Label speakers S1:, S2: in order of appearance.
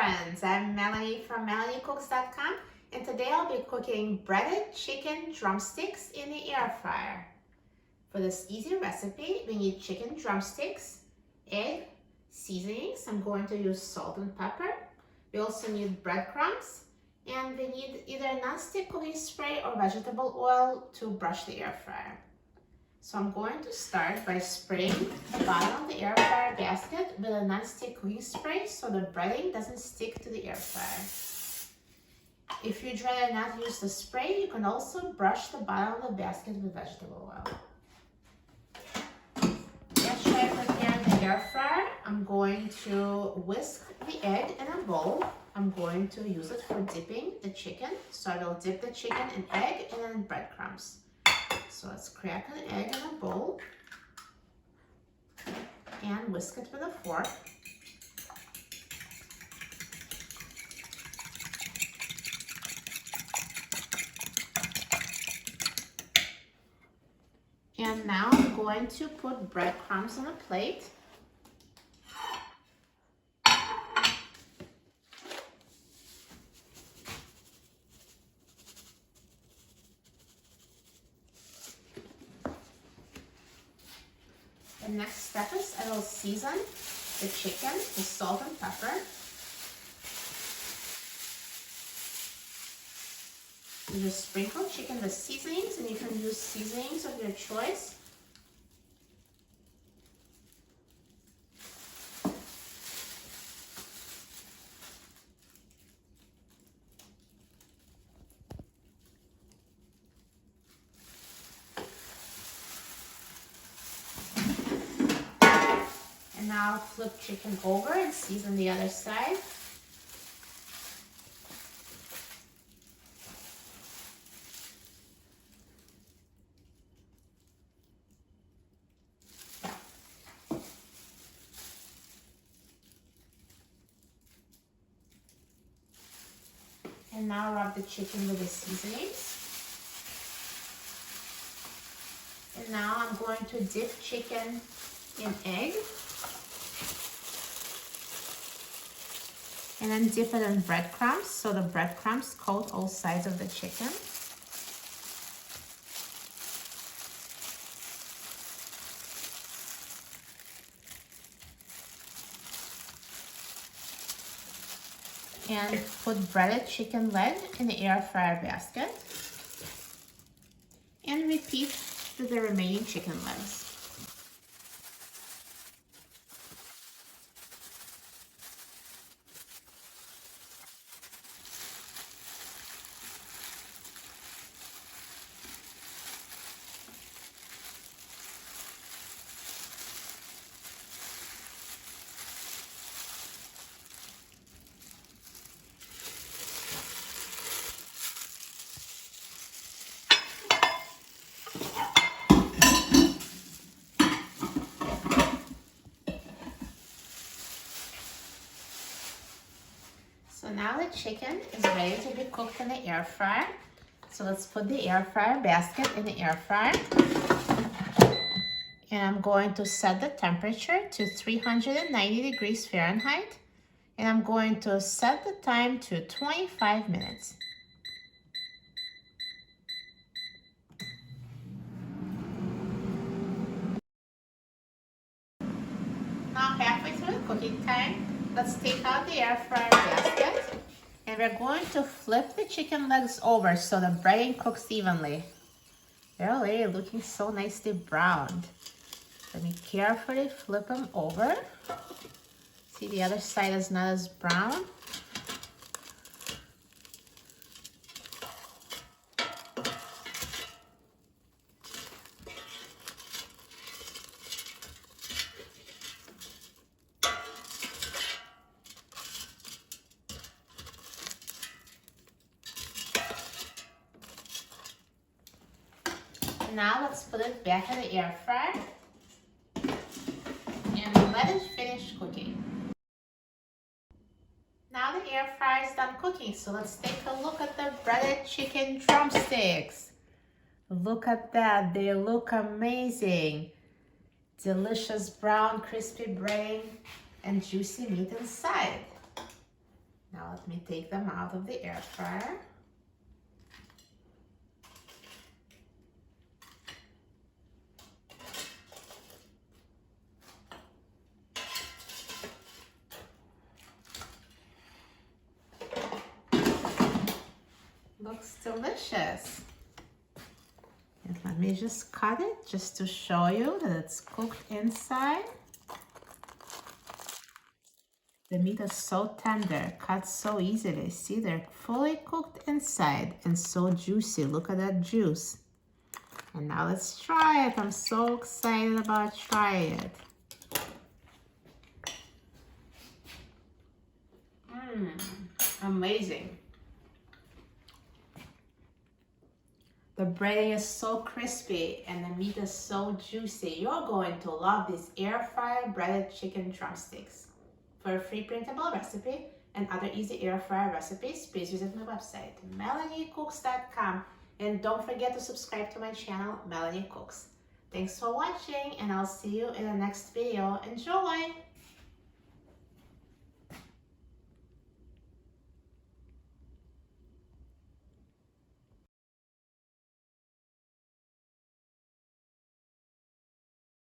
S1: friends, I'm Melanie from MelanieCooks.com, and today I'll be cooking breaded chicken drumsticks in the air fryer. For this easy recipe, we need chicken drumsticks, egg, seasonings. I'm going to use salt and pepper. We also need breadcrumbs, and we need either a non-stick cooking spray or vegetable oil to brush the air fryer. So I'm going to start by spraying the bottom of the air fryer basket with a non-stick cooking spray so the breading doesn't stick to the air fryer. If you'd rather not use the spray, you can also brush the bottom of the basket with vegetable oil. After I prepare the air fryer, I'm going to whisk the egg in a bowl. I'm going to use it for dipping the chicken. So I will dip the chicken in egg and then breadcrumbs. So let's crack an egg in a bowl and whisk it with a fork. And now I'm going to put breadcrumbs on a plate. The next step is I will season the chicken with salt and pepper. You just sprinkle chicken with seasonings, and you can use seasonings of your choice. And now flip chicken over and season the other side. And now rub the chicken with the seasonings. And now I'm going to dip chicken in egg. And then dip it in breadcrumbs so the breadcrumbs coat all sides of the chicken. And put breaded chicken leg in the air fryer basket. And repeat with the remaining chicken legs. So now the chicken is ready to be cooked in the air fryer. So let's put the air fryer basket in the air fryer. And I'm going to set the temperature to 390 degrees Fahrenheit. And I'm going to set the time to 25 minutes. Now halfway through the cooking time, let's take out the air fryer basket. And we're going to flip the chicken legs over so the breading cooks evenly. They're already looking so nicely browned. Let me carefully flip them over. See, the other side is not as brown. Now let's put it back in the air fryer and let it finish cooking. Now the air fryer is done cooking, so let's take a look at the breaded chicken drumsticks. Look at that, they look amazing. Delicious brown crispy breading and juicy meat inside. Now let me take them out of the air fryer. Looks delicious. And let me just cut it just to show you that it's cooked inside. The meat is so tender, cut so easily. See, they're fully cooked inside and so juicy. Look at that juice. And now let's try it. I'm so excited about trying it. Amazing. The breading is so crispy and the meat is so juicy. You're going to love these air fryer breaded chicken drumsticks. For a free printable recipe and other easy air fryer recipes, please visit my website, melaniecooks.com. And don't forget to subscribe to my channel, Melanie Cooks. Thanks for watching, and I'll see you in the next video. Enjoy!